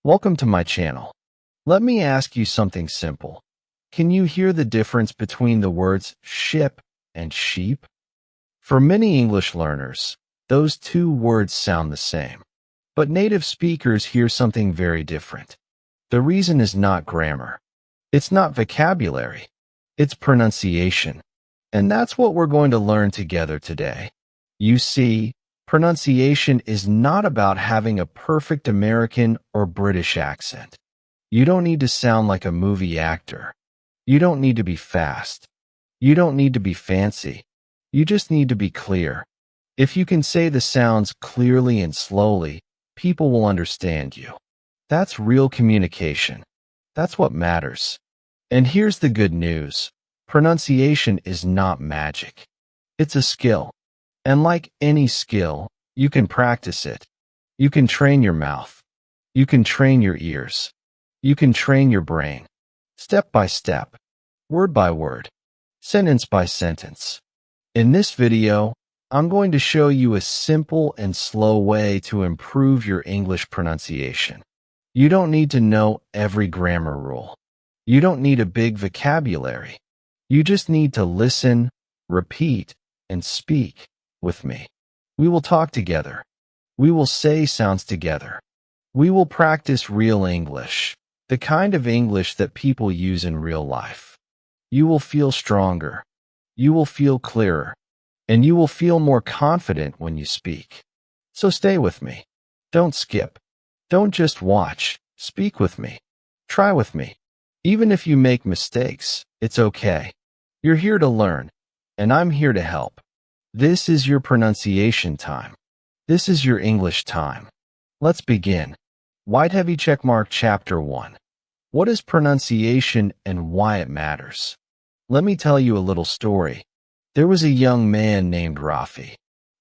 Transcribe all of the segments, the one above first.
Welcome to my channel. Let me ask you something simple. Can you hear the difference between the words ship and sheep? For many English learners, those two words sound the same. But native speakers hear something very different. The reason is not grammar. It's not vocabulary. It's pronunciation. And that's what we're going to learn together today. You see, pronunciation is not about having a perfect American or British accent. You don't need to sound like a movie actor. You don't need to be fast. You don't need to be fancy. You just need to be clear. If you can say the sounds clearly and slowly, people will understand you. That's real communication. That's what matters. And here's the good news. Pronunciation is not magic. It's a skill. And like any skill, you can practice it. You can train your mouth. You can train your ears. You can train your brain. Step by step. Word by word. Sentence by sentence. In this video, I'm going to show you a simple and slow way to improve your English pronunciation. You don't need to know every grammar rule. You don't need a big vocabulary. You just need to listen, repeat, and speak with me. We will talk together. We will say sounds together. We will practice real English, the kind of English that people use in real life. You will feel stronger. You will feel clearer. And you will feel more confident when you speak. So stay with me. Don't skip. Don't just watch. Speak with me. Try with me. Even if you make mistakes, it's okay. You're here to learn, and I'm here to help. This is your pronunciation time. This is your English time. Let's begin. White heavy checkmark Chapter 1. What is pronunciation and why it matters? Let me tell you a little story. There was a young man named Rafi.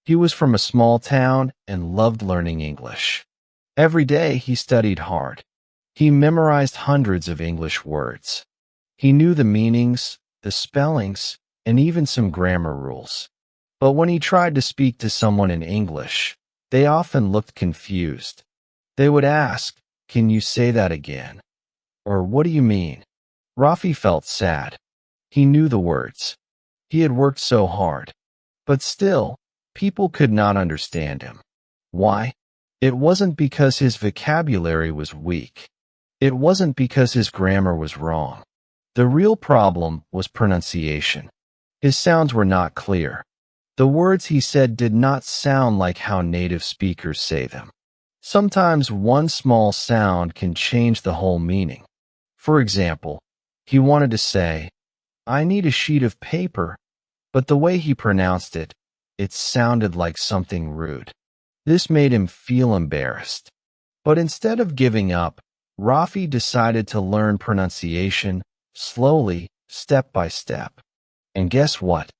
He was from a small town and loved learning English. Every day he studied hard. He memorized hundreds of English words. He knew the meanings, the spellings, and even some grammar rules. But when he tried to speak to someone in English, they often looked confused. They would ask, "Can you say that again?" Or, "What do you mean?" Rafi felt sad. He knew the words. He had worked so hard. But still, people could not understand him. Why? It wasn't because his vocabulary was weak. It wasn't because his grammar was wrong. The real problem was pronunciation. His sounds were not clear. The words he said did not sound like how native speakers say them. Sometimes one small sound can change the whole meaning. For example, he wanted to say, "I need a sheet of paper," but the way he pronounced it, it sounded like something rude. This made him feel embarrassed. But instead of giving up, Rafi decided to learn pronunciation slowly, step by step. And guess what?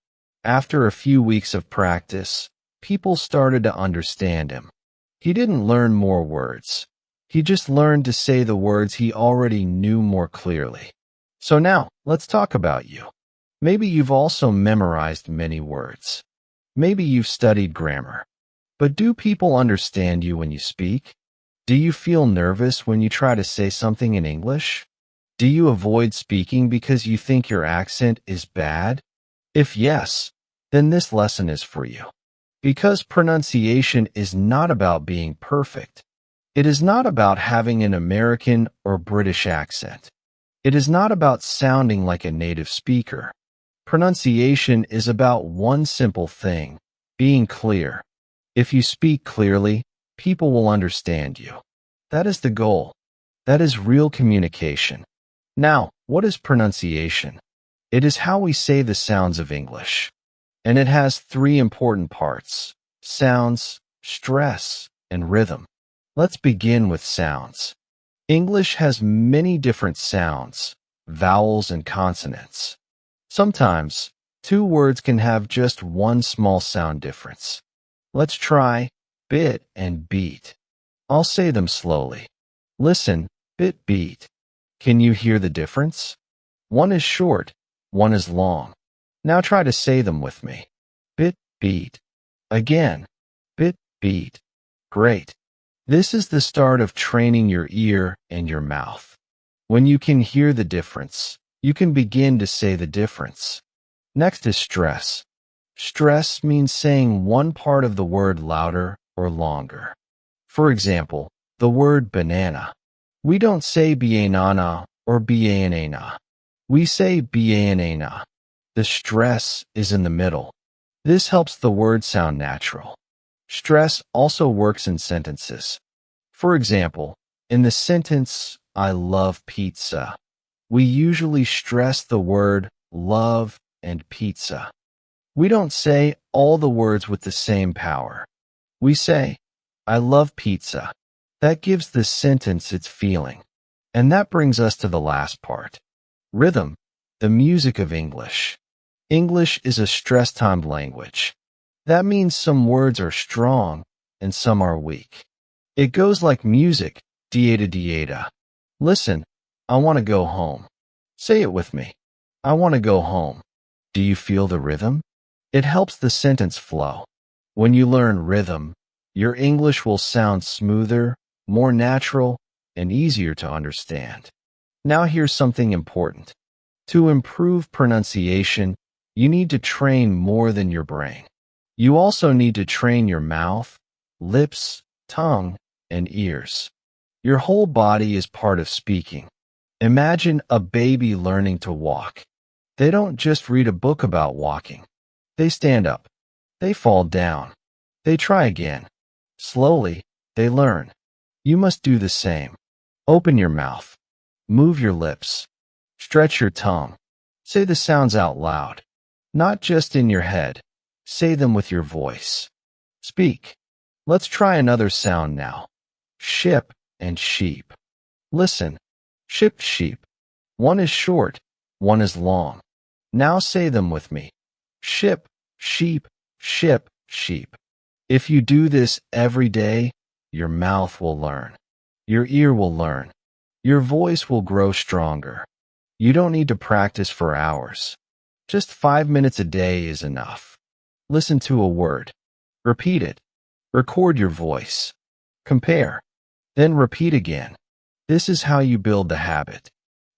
After a few weeks of practice, people started to understand him. He didn't learn more words. He just learned to say the words he already knew more clearly. So now, let's talk about you. Maybe you've also memorized many words. Maybe you've studied grammar. But do people understand you when you speak? Do you feel nervous when you try to say something in English? Do you avoid speaking because you think your accent is bad? If yes, then this lesson is for you. Because pronunciation is not about being perfect. It is not about having an American or British accent. It is not about sounding like a native speaker. Pronunciation is about one simple thing, being clear. If you speak clearly, people will understand you. That is the goal. That is real communication. Now, what is pronunciation? It is how we say the sounds of English. And it has three important parts: sounds, stress, and rhythm. Let's begin with sounds. English has many different sounds, vowels and consonants. Sometimes, two words can have just one small sound difference. Let's try bit and beat. I'll say them slowly. Listen, bit, beat. Can you hear the difference? One is short, one is long. Now try to say them with me. Bit, beat. Again. Bit, beat. Great. This is the start of training your ear and your mouth. When you can hear the difference, you can begin to say the difference. Next is stress. Stress means saying one part of the word louder or longer. For example, the word banana. We don't say banana or banana. We say banana. The stress is in the middle. This helps the word sound natural. Stress also works in sentences. For example, in the sentence, I love pizza, we usually stress the word love and pizza. We don't say all the words with the same power. We say, I love pizza. That gives the sentence its feeling. And that brings us to the last part. Rhythm, the music of English. English is a stress-timed language. That means some words are strong and some are weak. It goes like music, dieta dieta. Listen, I want to go home. Say it with me. I want to go home. Do you feel the rhythm? It helps the sentence flow. When you learn rhythm, your English will sound smoother, more natural, and easier to understand. Now here's something important. To improve pronunciation, you need to train more than your brain. You also need to train your mouth, lips, tongue, and ears. Your whole body is part of speaking. Imagine a baby learning to walk. They don't just read a book about walking. They stand up. They fall down. They try again. Slowly, they learn. You must do the same. Open your mouth. Move your lips. Stretch your tongue. Say the sounds out loud. Not just in your head. Say them with your voice. Speak. Let's try another sound now. Ship and sheep. Listen. Ship, sheep. One is short, one is long. Now say them with me. Ship, sheep, ship, sheep. If you do this every day, your mouth will learn. Your ear will learn. Your voice will grow stronger. You don't need to practice for hours. Just 5 minutes a day is enough. Listen to a word. Repeat it. Record your voice. Compare. Then repeat again. This is how you build the habit.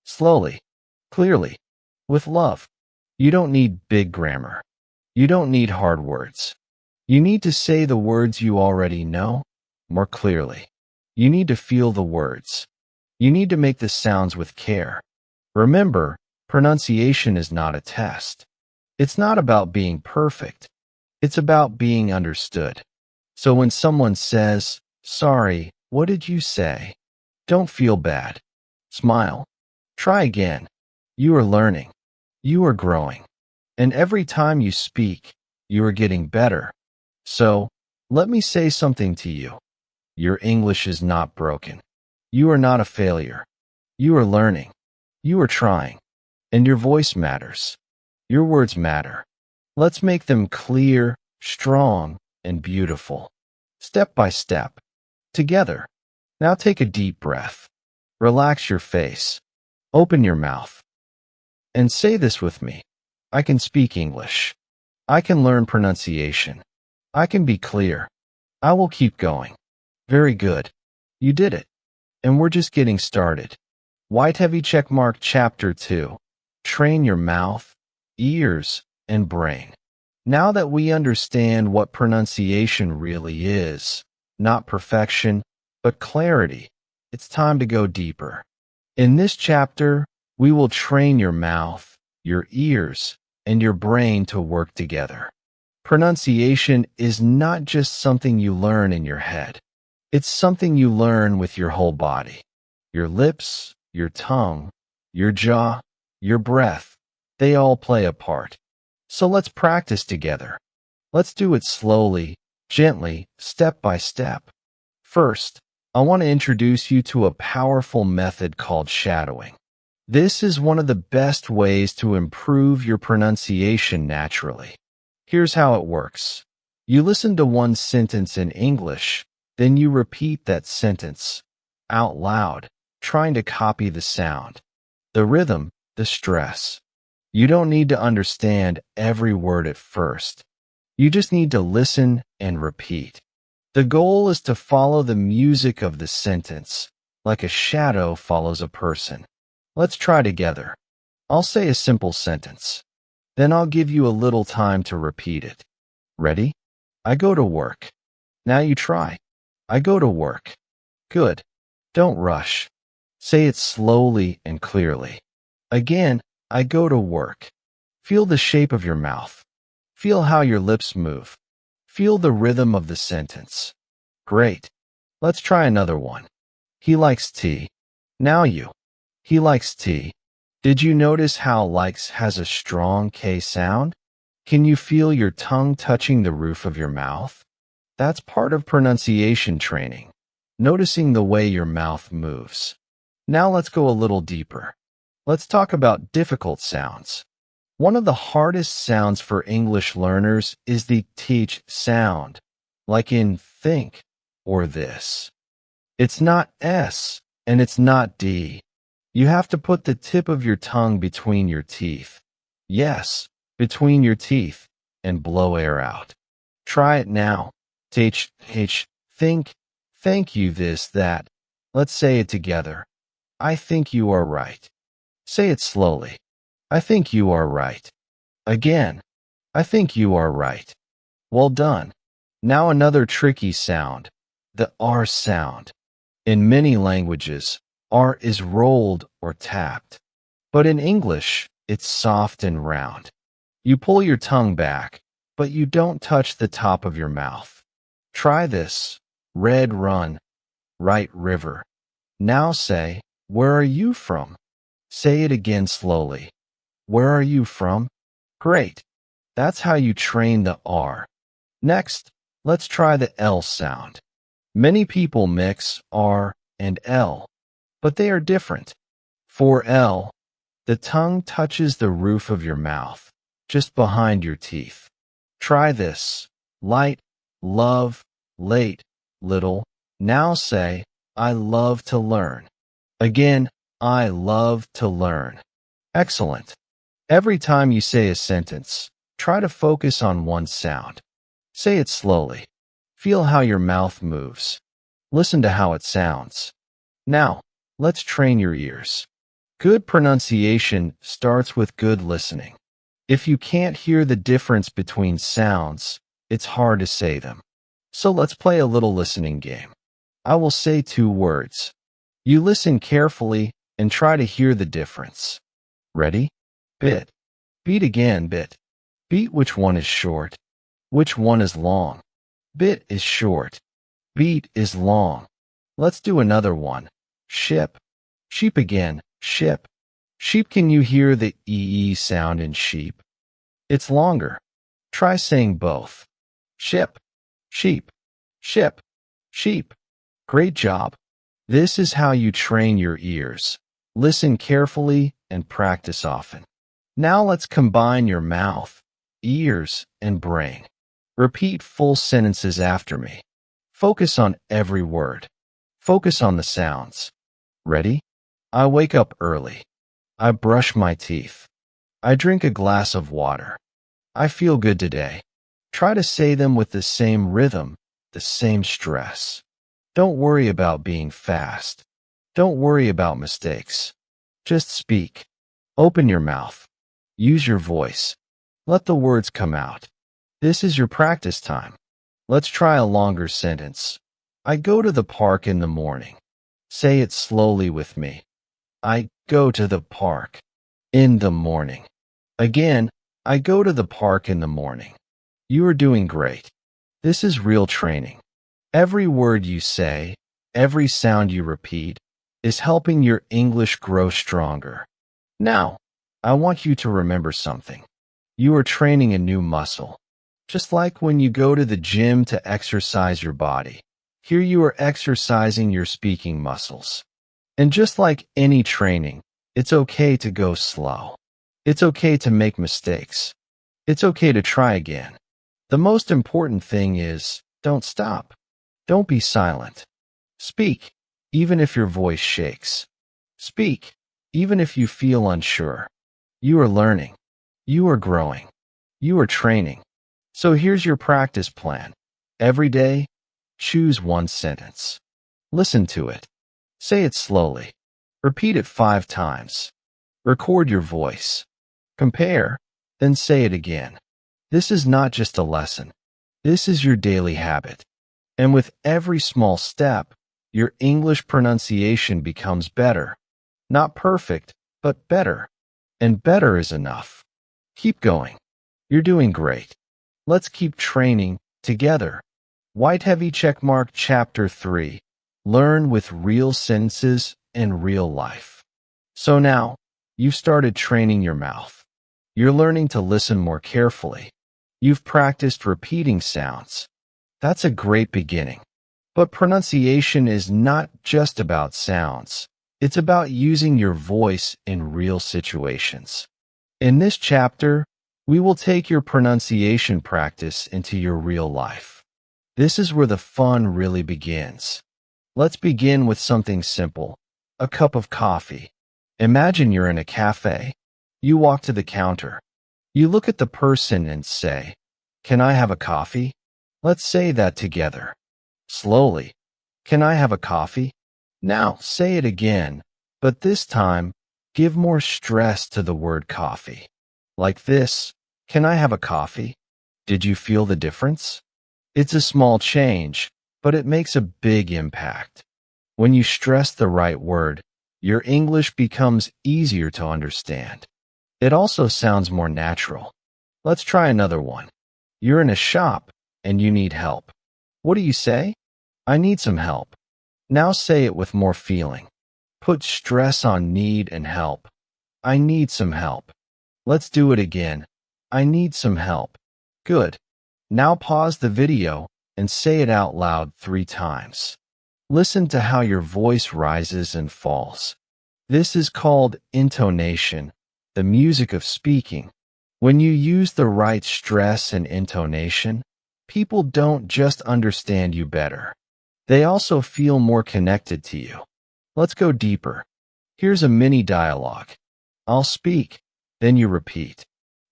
Slowly, clearly, with love. You don't need big grammar. You don't need hard words. You need to say the words you already know more clearly. You need to feel the words. You need to make the sounds with care. Remember, pronunciation is not a test. It's not about being perfect. It's about being understood. So when someone says, "Sorry, what did you say?" don't feel bad. Smile. Try again. You are learning. You are growing. And every time you speak, you are getting better. So, let me say something to you. Your English is not broken. You are not a failure. You are learning. You are trying. And your voice matters. Your words matter. Let's make them clear, strong, and beautiful. Step by step. Together. Now take a deep breath. Relax your face. Open your mouth. And say this with me. I can speak English. I can learn pronunciation. I can be clear. I will keep going. Very good. You did it. And we're just getting started. White heavy checkmark chapter 2. Train your mouth, ears, and brain. Now that we understand what pronunciation really is, not perfection, but clarity, it's time to go deeper. In this chapter, we will train your mouth, your ears, and your brain to work together. Pronunciation is not just something you learn in your head. It's something you learn with your whole body. Your lips, your tongue, your jaw, your breath, they all play a part. So let's practice together. Let's do it slowly, gently, step by step. First, I want to introduce you to a powerful method called shadowing. This is one of the best ways to improve your pronunciation naturally. Here's how it works. You listen to one sentence in English, then you repeat that sentence out loud, trying to copy the sound, the rhythm, the stress. You don't need to understand every word at first. You just need to listen and repeat. The goal is to follow the music of the sentence, like a shadow follows a person. Let's try together. I'll say a simple sentence. Then I'll give you a little time to repeat it. Ready? I go to work. Now you try. I go to work. Good. Don't rush. Say it slowly and clearly. Again, I go to work. Feel the shape of your mouth. Feel how your lips move. Feel the rhythm of the sentence. Great. Let's try another one. He likes tea. Now you. He likes tea. Did you notice how likes has a strong K sound? Can you feel your tongue touching the roof of your mouth? That's part of pronunciation training, noticing the way your mouth moves. Now let's go a little deeper. Let's talk about difficult sounds. One of the hardest sounds for English learners is the th sound, like in think or this. It's not S and it's not D. You have to put the tip of your tongue between your teeth. Yes, between your teeth, and blow air out. Try it now. Think, thank you, this, that. Let's say it together. I think you are right. Say it slowly. I think you are right. Again. I think you are right. Well done. Now another tricky sound, the R sound. In many languages, R is rolled or tapped. But in English, it's soft and round. You pull your tongue back, but you don't touch the top of your mouth. Try this. Red run, right river. Now say, where are you from? Say it again slowly. Where are you from? Great. That's how you train the R. Next, let's try the L sound. Many people mix R and L, but they are different. For L, the tongue touches the roof of your mouth, just behind your teeth. Try this. Light, love, late, little. Now say, I love to learn. Again, I love to learn. Excellent. Every time you say a sentence, try to focus on one sound. Say it slowly. Feel how your mouth moves. Listen to how it sounds. Now, let's train your ears. Good pronunciation starts with good listening. If you can't hear the difference between sounds, it's hard to say them. So let's play a little listening game. I will say 2 words. You listen carefully and try to hear the difference. Ready? Bit. Beat again, bit. Beat, which one is short? Which one is long? Bit is short. Beat is long. Let's do another one. Ship. Sheep again, ship. Sheep, can you hear the EE sound in sheep? It's longer. Try saying both. Ship, sheep, ship, sheep. Great job. This is how you train your ears. Listen carefully and practice often. Now let's combine your mouth, ears, and brain. Repeat full sentences after me. Focus on every word. Focus on the sounds. Ready? I wake up early. I brush my teeth. I drink a glass of water. I feel good today. Try to say them with the same rhythm, the same stress. Don't worry about being fast. Don't worry about mistakes. Just speak. Open your mouth. Use your voice. Let the words come out. This is your practice time. Let's try a longer sentence. I go to the park in the morning. Say it slowly with me. I go to the park in the morning. Again, I go to the park in the morning. You are doing great. This is real training. Every word you say, every sound you repeat, is helping your English grow stronger. Now, I want you to remember something. You are training a new muscle. Just like when you go to the gym to exercise your body, here you are exercising your speaking muscles. And just like any training, it's okay to go slow. It's okay to make mistakes. It's okay to try again. The most important thing is, don't stop. Don't be silent. Speak, even if your voice shakes. Speak, even if you feel unsure. You are learning. You are growing. You are training. So here's your practice plan. Every day, Choose one sentence. Listen to it. Say it slowly. Repeat it 5 times. Record your voice. Compare, then say it again. This is not just a lesson. This is your daily habit. And with every small step, your English pronunciation becomes better. Not perfect, but better. And better is enough. Keep going. You're doing great. Let's keep training together. White heavy checkmark chapter 3. Learn with real sentences in real life. So now, you've started training your mouth. You're learning to listen more carefully. You've practiced repeating sounds. That's a great beginning. But pronunciation is not just about sounds. It's about using your voice in real situations. In this chapter, we will take your pronunciation practice into your real life. This is where the fun really begins. Let's begin with something simple, a cup of coffee. Imagine you're in a cafe. You walk to the counter. You look at the person and say, "Can I have a coffee?" Let's say that together. Slowly. Can I have a coffee? Now say it again, but this time, give more stress to the word coffee. Like this, "Can I have a coffee?" Did you feel the difference? It's a small change, but it makes a big impact. When you stress the right word, your English becomes easier to understand. It also sounds more natural. Let's try another one. You're in a shop and you need help. What do you say? "I need some help." Now say it with more feeling. Put stress on need and help. I need some help. Let's do it again. I need some help. Good. Now pause the video and say it out loud 3 times. Listen to how your voice rises and falls. This is called intonation, the music of speaking. When you use the right stress and intonation, people don't just understand you better. They also feel more connected to you. Let's go deeper. Here's a mini dialogue. I'll speak, then you repeat.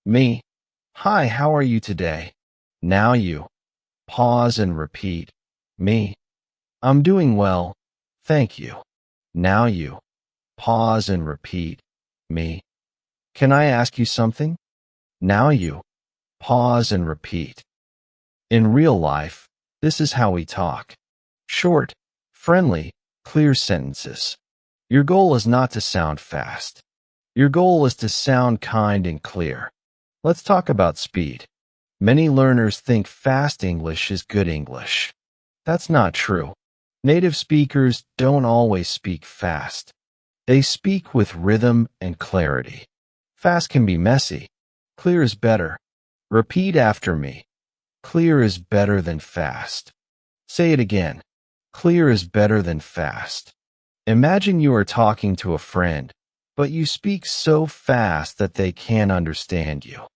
Me. "Hi, how are you today?" Now you. Pause and repeat. Me. "I'm doing well, thank you." Now you. Pause and repeat. Me. "Can I ask you something?" Now you. Pause and repeat. In real life, this is how we talk. Short, friendly, clear sentences. Your goal is not to sound fast. Your goal is to sound kind and clear. Let's talk about speed. Many learners think fast English is good English. That's not true. Native speakers don't always speak fast. They speak with rhythm and clarity. Fast can be messy. Clear is better. Repeat after me. Clear is better than fast. Say it again. Clear is better than fast. Imagine you are talking to a friend, but you speak so fast that they can't understand you.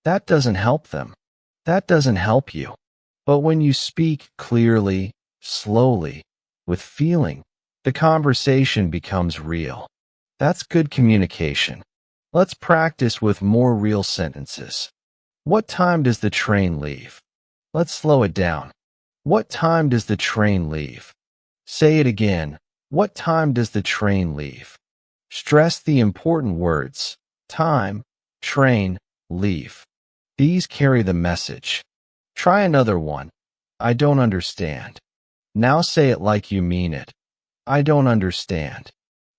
That doesn't help them. That doesn't help you. But when you speak clearly, slowly, with feeling, the conversation becomes real. That's good communication. Let's practice with more real sentences. What time does the train leave? Let's slow it down. What time does the train leave? Say it again. What time does the train leave? Stress the important words. Time, train, leave. These carry the message. Try another one. I don't understand. Now say it like you mean it. I don't understand.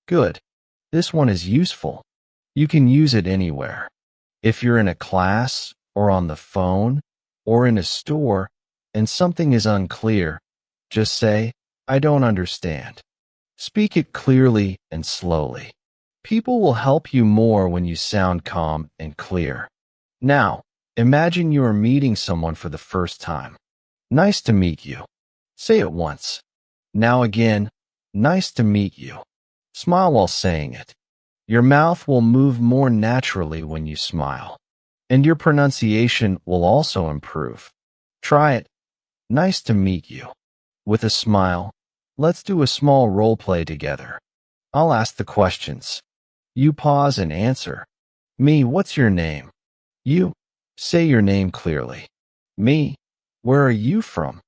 Good. This one is useful. You can use it anywhere. If you're in a class, or on the phone, or in a store, and something is unclear, just say, I don't understand. Speak it clearly and slowly. People will help you more when you sound calm and clear. Now, imagine you are meeting someone for the first time. Nice to meet you. Say it once. Now again, nice to meet you. Smile while saying it. Your mouth will move more naturally when you smile. And your pronunciation will also improve. Try it. Nice to meet you. With a smile, let's do a small role play together. I'll ask the questions. You pause and answer. Me, what's your name? You, say your name clearly. Me, where are you from?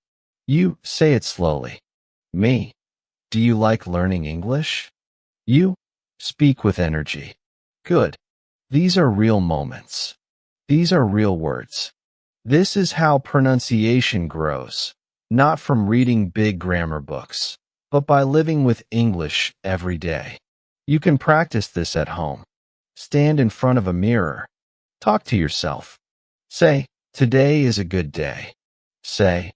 You, say it slowly. Me, do you like learning English? You, speak with energy. Good. These are real moments. These are real words. This is how pronunciation grows, not from reading big grammar books, but by living with English every day. You can practice this at home. Stand in front of a mirror. Talk to yourself. Say, today is a good day. Say,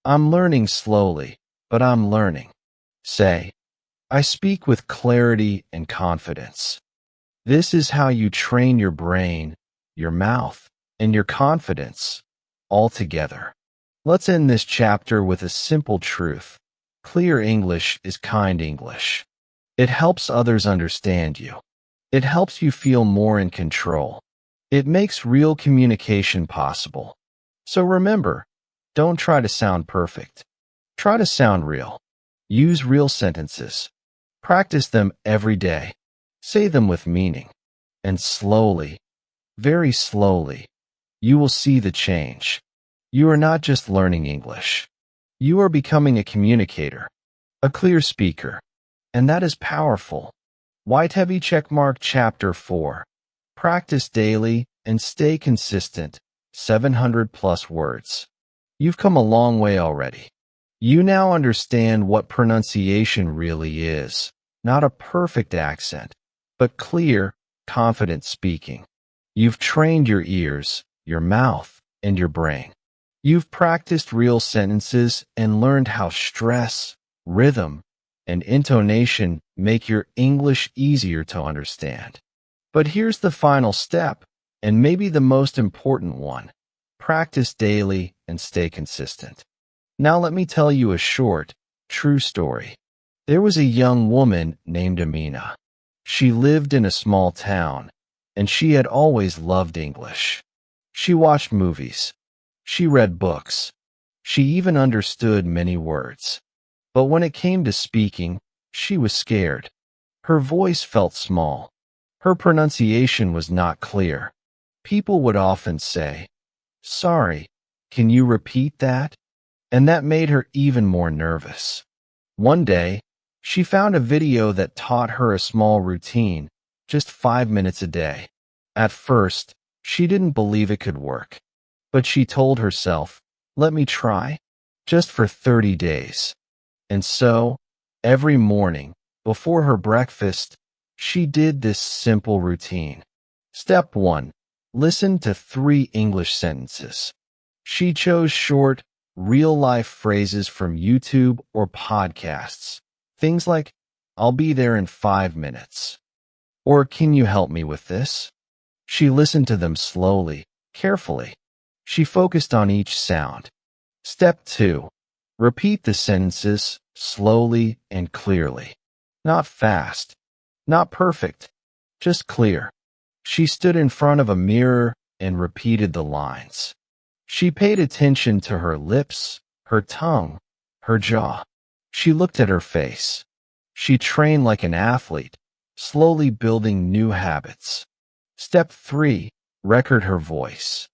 I'm learning slowly, but I'm learning. Say, I speak with clarity and confidence. This is how you train your brain, your mouth, and your confidence all together. Let's end this chapter with a simple truth. Clear English is kind English. It helps others understand you. It helps you feel more in control. It makes real communication possible. So remember, don't try to sound perfect. Try to sound real. Use real sentences. Practice them every day. Say them with meaning. And slowly, very slowly, you will see the change. You are not just learning English. You are becoming a communicator, a clear speaker. And that is powerful. White heavy checkmark chapter 4. Practice daily and stay consistent. 700 plus words. You've come a long way already. You now understand what pronunciation really is. Not a perfect accent, but clear, confident speaking. You've trained your ears, your mouth, and your brain. You've practiced real sentences and learned how stress, rhythm, and intonation make your English easier to understand. But here's the final step, and maybe the most important one. Practice daily and stay consistent. Now let me tell you a short, true story. There was a young woman named Amina. She lived in a small town, and she had always loved English. She watched movies. She read books. She even understood many words. But when it came to speaking, she was scared. Her voice felt small. Her pronunciation was not clear. People would often say, "Sorry, can you repeat that?" And that made her even more nervous. One day, she found a video that taught her a small routine, just 5 minutes a day. At first, she didn't believe it could work. But she told herself, "Let me try, just for 30 days. And so, every morning, before her breakfast, she did this simple routine. Step 1. Listen to 3 English sentences. She chose short, real-life phrases from YouTube or podcasts. Things like, "I'll be there in 5 minutes." Or, "Can you help me with this?" She listened to them slowly, carefully. She focused on each sound. Step 2. Repeat the sentences slowly and clearly. Not fast, not perfect, just clear. She stood in front of a mirror and repeated the lines. She paid attention to her lips, her tongue, her jaw. She looked at her face. She trained like an athlete, slowly building new habits. Step 3. Record her voice.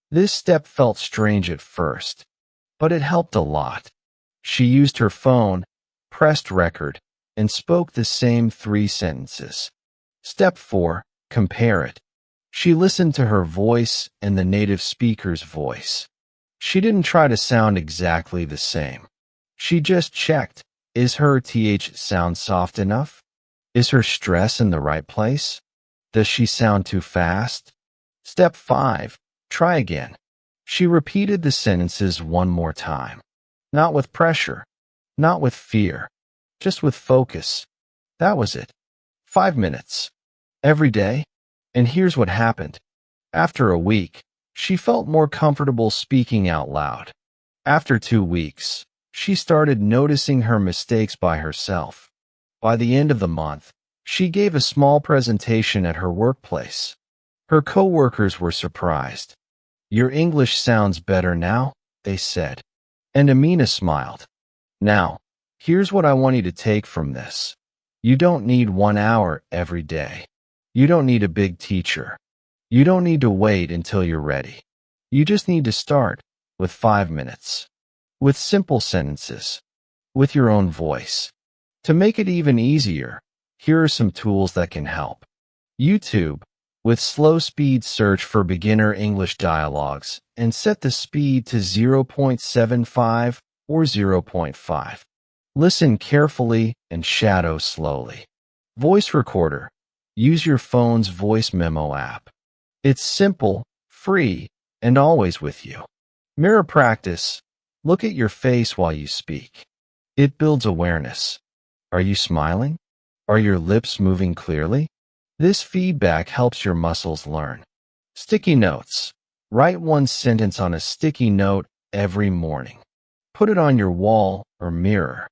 This step felt strange at first, but it helped a lot. She used her phone, pressed record, and spoke the same 3 sentences. Step 4. Compare it. She listened to her voice and the native speaker's voice. She didn't try to sound exactly the same. She just checked, is her th sound soft enough? Is her stress in the right place? Does she sound too fast? Step 5. Try again. She repeated the sentences one more time. Not with pressure, not with fear, just with focus. That was it. 5 minutes. Every day. And here's what happened. After a week, she felt more comfortable speaking out loud. After 2 weeks, she started noticing her mistakes by herself. By the end of the month, she gave a small presentation at her workplace. Her coworkers were surprised. "Your English sounds better now," they said. And Amina smiled. Now, here's what I want you to take from this. You don't need 1 hour every day. You don't need a big teacher. You don't need to wait until you're ready. You just need to start with 5 minutes. with simple sentences, with your own voice. To make it even easier, here are some tools that can help. YouTube. With slow speed, search for beginner English dialogues and set the speed to 0.75 or 0.5. Listen carefully and shadow slowly. Voice recorder. Use your phone's voice memo app. It's simple, free, and always with you. Mirror practice. Look at your face while you speak. It builds awareness. Are you smiling? Are your lips moving clearly? This feedback helps your muscles learn. Sticky notes. Write one sentence on a sticky note every morning. Put it on your wall or mirror.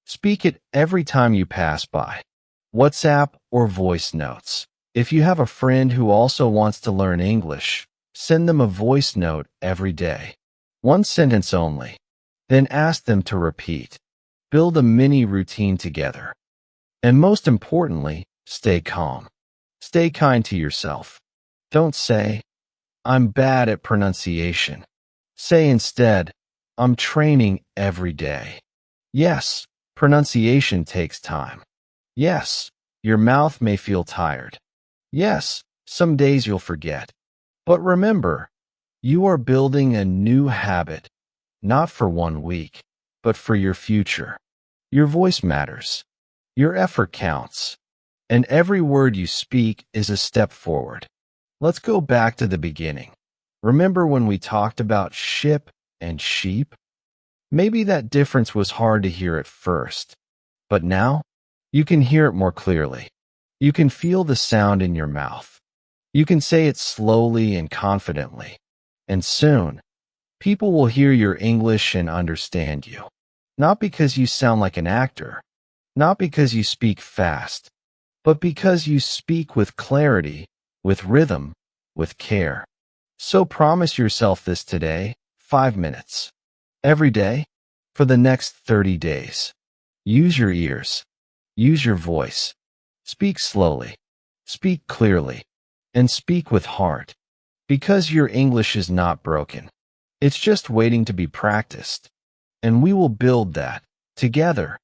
Speak it every time you pass by. WhatsApp or voice notes. If you have a friend who also wants to learn English, send them a voice note every day. One sentence only. Then ask them to repeat. Build a mini routine together. And most importantly, stay calm. Stay kind to yourself. Don't say, "I'm bad at pronunciation." Say instead, "I'm training every day." Yes, pronunciation takes time. Yes, your mouth may feel tired. Yes, some days you'll forget. But remember, you are building a new habit, not for 1 week, but for your future. Your voice matters. Your effort counts. And every word you speak is a step forward. Let's go back to the beginning. Remember when we talked about ship and sheep? Maybe that difference was hard to hear at first, but now you can hear it more clearly. You can feel the sound in your mouth. You can say it slowly and confidently. And soon, people will hear your English and understand you. Not because you sound like an actor, not because you speak fast, but because you speak with clarity, with rhythm, with care. So promise yourself this today, 5 minutes. Every day, for the next 30 days. Use your ears. Use your voice. Speak slowly. Speak clearly. And speak with heart. Because your English is not broken. It's just waiting to be practiced. And we will build that, together,